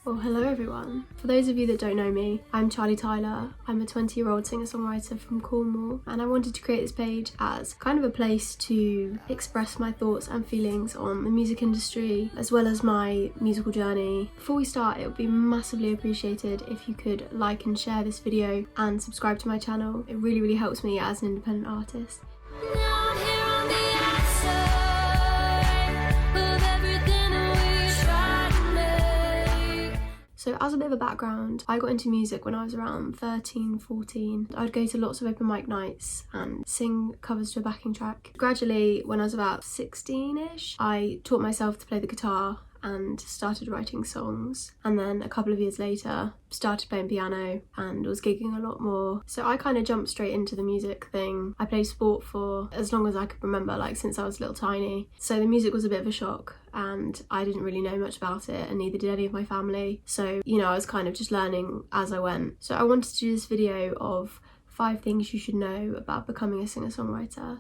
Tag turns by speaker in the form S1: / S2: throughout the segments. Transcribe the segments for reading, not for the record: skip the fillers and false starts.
S1: Well, hello everyone. For those of you that don't know me, I'm Charlie Tyler. I'm a 20-year-old singer-songwriter from Cornwall, and I wanted to create this page as kind of a place to express my thoughts and feelings on the music industry, as well as my musical journey. Before we start, it would be massively appreciated if you could like and share this video and subscribe to my channel. It really helps me as an independent artist. So as a bit of a background, I got into music when I was around 13, 14. I'd go to lots of open mic nights and sing covers to a backing track. Gradually, when I was about 16-ish, I taught myself to play the guitar and started writing songs, and then a couple of years later started playing piano and was gigging a lot more. So I kind of jumped straight into the music thing. I played sport for as long as I could remember, like since I was little tiny. So the music was a bit of a shock and I didn't really know much about it, and neither did any of my family. So, you know, I was kind of just learning as I went. So I wanted to do this video of 5 things you should know about becoming a singer-songwriter.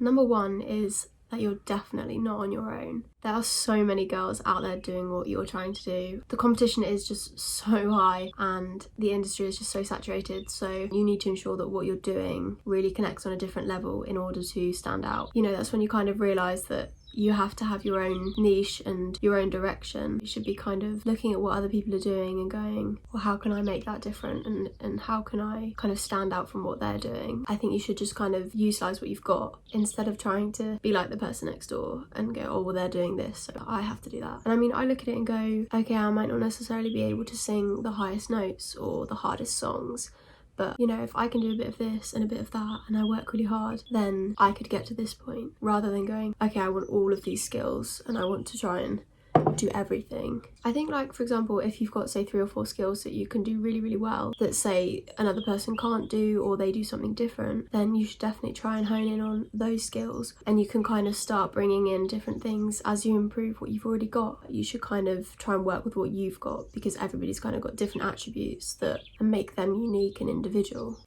S1: Number 1 is that you're definitely not on your own. There are so many girls out there doing what you're trying to do. The competition is just so high and the industry is just so saturated, so you need to ensure that what you're doing really connects on a different level in order to stand out. You know, that's when you kind of realise that you have to have your own niche and your own direction. You should be kind of looking at what other people are doing and going, well, how can I make that different, and how can I kind of stand out from what they're doing? I think you should just kind of utilise what you've got instead of trying to be like the person next door and go, oh, well, they're doing this, so I have to do that. And I mean, I look at it and go, okay, I might not necessarily be able to sing the highest notes or the hardest songs, but, you know, if I can do a bit of this and a bit of that and I work really hard, then I could get to this point, rather than going, okay, I want all of these skills and I want to try and do everything. I think, like, for example, if you've got say 3 or 4 skills that you can do really well that say another person can't do, or they do something different, then you should definitely try and hone in on those skills, and you can kind of start bringing in different things as you improve what you've already got. You should kind of try and work with what you've got, because everybody's kind of got different attributes that make them unique and individual.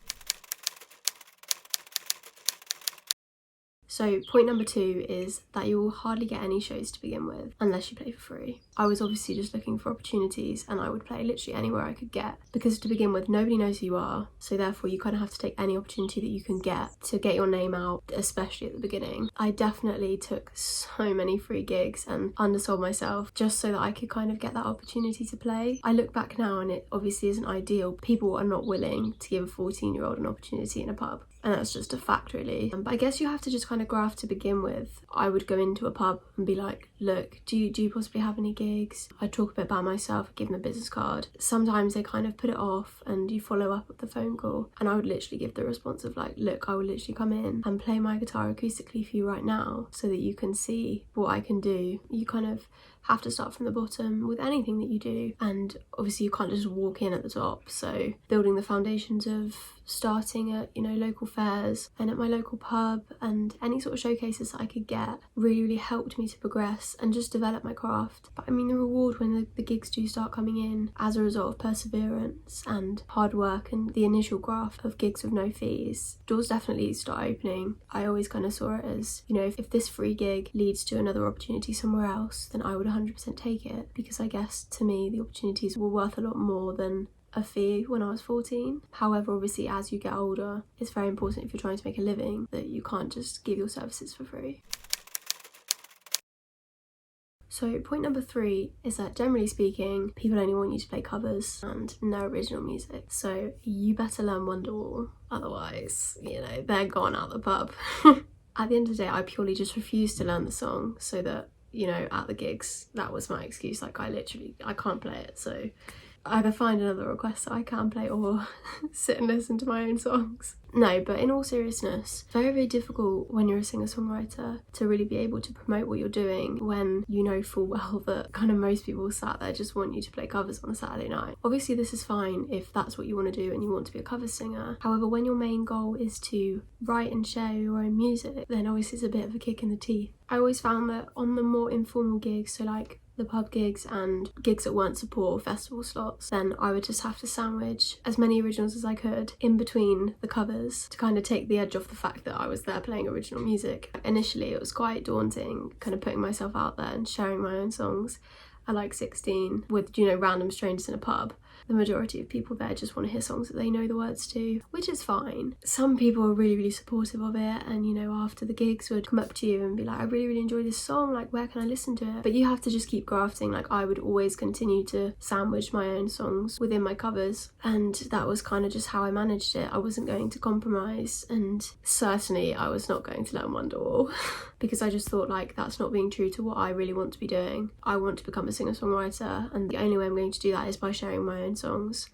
S1: So point number 2 is that you will hardly get any shows to begin with unless you play for free. I was obviously just looking for opportunities and I would play literally anywhere I could get, because to begin with nobody knows who you are, so therefore you kind of have to take any opportunity that you can get to get your name out, especially at the beginning. I definitely took so many free gigs and undersold myself just so that I could kind of get that opportunity to play. I look back now and it obviously isn't ideal. People are not willing to give a 14-year-old an opportunity in a pub, and that's just a fact, really. But I guess you have to just kind of graft to begin with. I would go into a pub and be like, look, do you possibly have any gigs? I'd talk a bit about myself, give them a business card. Sometimes they kind of put it off and you follow up with the phone call, and I would literally give the response of like, look, I will literally come in and play my guitar acoustically for you right now so that you can see what I can do. You kind of have to start from the bottom with anything that you do, and obviously you can't just walk in at the top. So building the foundations of starting at, you know, local fairs and at my local pub and any sort of showcases that I could get really helped me to progress and just develop my craft. But I mean, the reward when the gigs do start coming in as a result of perseverance and hard work and the initial graft of gigs with no fees, doors definitely start opening. I always kind of saw it as, you know, if this free gig leads to another opportunity somewhere else, then I would 100% take it, because I guess to me the opportunities were worth a lot more than a fee when I was 14. However, obviously as you get older, it's very important, if you're trying to make a living, that you can't just give your services for free. So point number 3 is that generally speaking, people only want you to play covers and no original music. So you better learn Wonderwall, otherwise, you know, they're gone out the pub. At the end of the day, I purely just refused to learn the song so that, you know, at the gigs, that was my excuse. Like, I can't play it, so either find another request that I can play or sit and listen to my own songs. No, but in all seriousness, very difficult when you're a singer-songwriter to really be able to promote what you're doing when you know full well that kind of most people sat there just want you to play covers on a Saturday night. Obviously this is fine if that's what you want to do and you want to be a cover singer. However, when your main goal is to write and share your own music, then obviously it's a bit of a kick in the teeth. I always found that on the more informal gigs, so like the pub gigs and gigs that weren't support or festival slots, then I would just have to sandwich as many originals as I could in between the covers to kind of take the edge off the fact that I was there playing original music. Initially it was quite daunting, kind of putting myself out there and sharing my own songs at like 16 with, you know, random strangers in a pub. The majority of people there just want to hear songs that they know the words to, which is fine. Some people are really, really supportive of it, and, you know, after the gigs would come up to you and be like, I really, really enjoy this song, like, where can I listen to it? But you have to just keep grafting. Like, I would always continue to sandwich my own songs within my covers, and that was kind of just how I managed it. I wasn't going to compromise, and certainly I was not going to learn Wonderwall because I just thought, like, that's not being true to what I really want to be doing. I want to become a singer-songwriter, and the only way I'm going to do that is by sharing my own songs.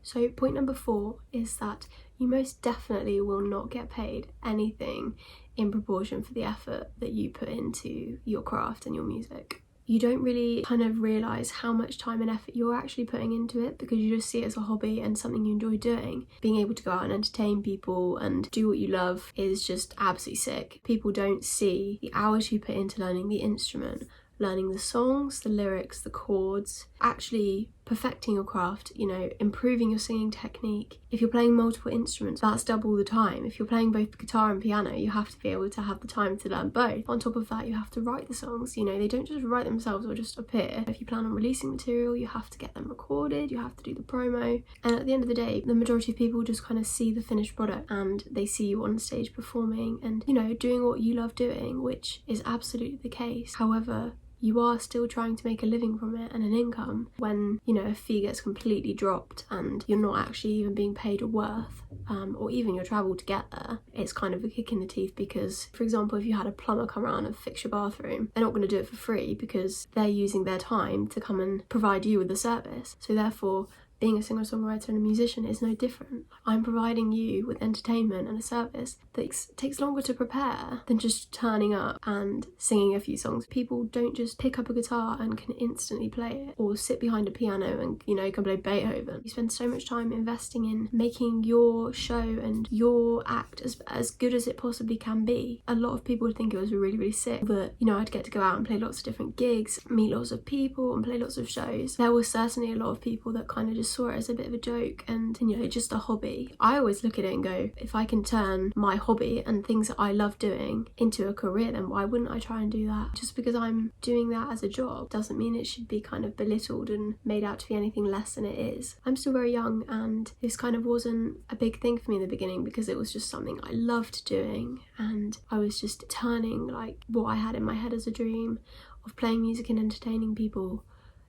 S1: So point number 4 is that you most definitely will not get paid anything in proportion for the effort that you put into your craft and your music. You don't really kind of realise how much time and effort you're actually putting into it because you just see it as a hobby and something you enjoy doing. Being able to go out and entertain people and do what you love is just absolutely sick. People don't see the hours you put into learning the instrument, learning the songs, the lyrics, the chords, actually perfecting your craft, you know, improving your singing technique. If you're playing multiple instruments, that's double the time. If you're playing both guitar and piano, you have to be able to have the time to learn both. On top of that, you have to write the songs, you know, they don't just write themselves or just appear. If you plan on releasing material, you have to get them recorded, you have to do the promo, and at the end of the day, the majority of people just kind of see the finished product and they see you on stage performing and, you know, doing what you love doing, which is absolutely the case. However, you are still trying to make a living from it and an income when, you know, a fee gets completely dropped and you're not actually even being paid a worth, or even your travel to get there. It's kind of a kick in the teeth because, for example, if you had a plumber come around and fix your bathroom, they're not going to do it for free because they're using their time to come and provide you with the service. So therefore, being a singer-songwriter and a musician is no different. I'm providing you with entertainment and a service that takes longer to prepare than just turning up and singing a few songs. People don't just pick up a guitar and can instantly play it, or sit behind a piano and, you know, can play Beethoven. You spend so much time investing in making your show and your act as good as it possibly can be. A lot of people would think it was really, really sick that, you know, I'd get to go out and play lots of different gigs, meet lots of people and play lots of shows. There was certainly a lot of people that kind of just saw it as a bit of a joke and, you know, just a hobby. I always look at it and go, if I can turn my hobby and things that I love doing into a career, then why wouldn't I try and do that? Just because I'm doing that as a job doesn't mean it should be kind of belittled and made out to be anything less than it is. I'm still very young and this kind of wasn't a big thing for me in the beginning because it was just something I loved doing, and I was just turning like what I had in my head as a dream of playing music and entertaining people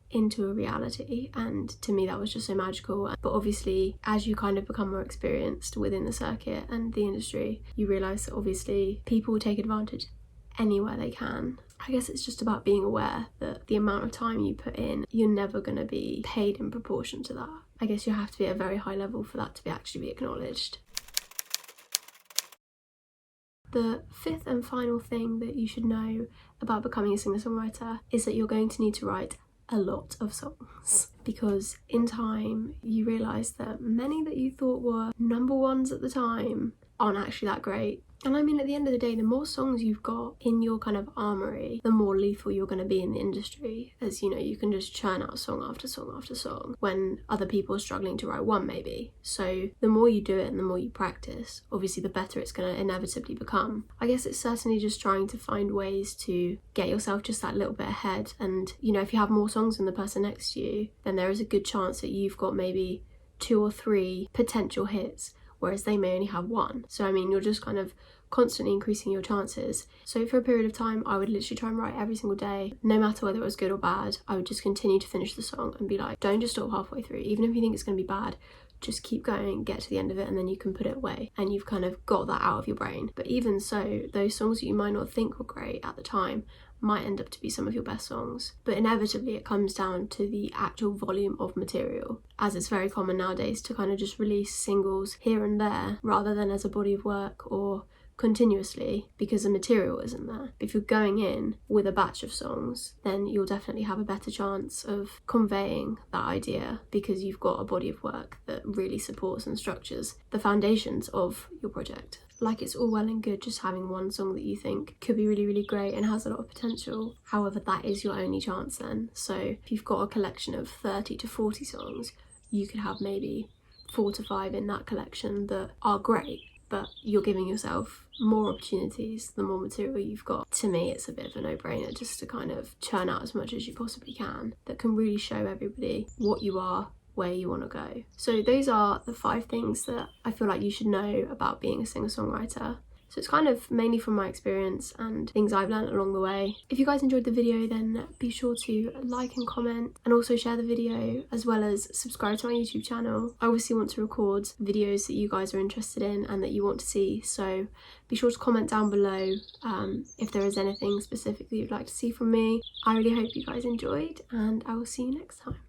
S1: into a reality, and to me that was just so magical. But obviously, as you kind of become more experienced within the circuit and the industry, you realise that obviously people take advantage anywhere they can. I guess it's just about being aware that the amount of time you put in, you're never going to be paid in proportion to that. I guess you have to be at a very high level for that to actually be acknowledged. The 5th and final thing that you should know about becoming a singer-songwriter is that you're going to need to write a lot of songs, because in time you realise that many that you thought were number ones at the time aren't actually that great. And I mean, at the end of the day, the more songs you've got in your kind of armoury, the more lethal you're going to be in the industry, as, you know, you can just churn out song after song after song when other people are struggling to write one maybe. So the more you do it and the more you practice, obviously the better it's going to inevitably become. I guess it's certainly just trying to find ways to get yourself just that little bit ahead, and, you know, if you have more songs than the person next to you, then there is a good chance that you've got maybe 2 or 3 potential hits, whereas they may only have 1. So I mean, you're just kind of constantly increasing your chances. So for a period of time, I would literally try and write every single day, no matter whether it was good or bad. I would just continue to finish the song and be like, don't just stop halfway through. Even if you think it's going to be bad, just keep going, get to the end of it, and then you can put it away and you've kind of got that out of your brain. But even so, those songs that you might not think were great at the time might end up to be some of your best songs. But inevitably it comes down to the actual volume of material, as it's very common nowadays to kind of just release singles here and there rather than as a body of work, or continuously because the material isn't there. If you're going in with a batch of songs, then you'll definitely have a better chance of conveying that idea because you've got a body of work that really supports and structures the foundations of your project. Like, it's all well and good just having one song that you think could be really, really great and has a lot of potential. However, that is your only chance then. So if you've got a collection of 30 to 40 songs, you could have maybe 4 to 5 in that collection that are great, but you're giving yourself more opportunities the more material you've got. To me, it's a bit of a no-brainer just to kind of churn out as much as you possibly can that can really show everybody what you are, where you want to go. So those are the 5 things that I feel like you should know about being a singer-songwriter. So it's kind of mainly from my experience and things I've learned along the way. If you guys enjoyed the video, then be sure to like and comment, and also share the video, as well as subscribe to my YouTube channel. I obviously want to record videos that you guys are interested in and that you want to see, so be sure to comment down below if there is anything specific that you'd like to see from me. I really hope you guys enjoyed, and I will see you next time.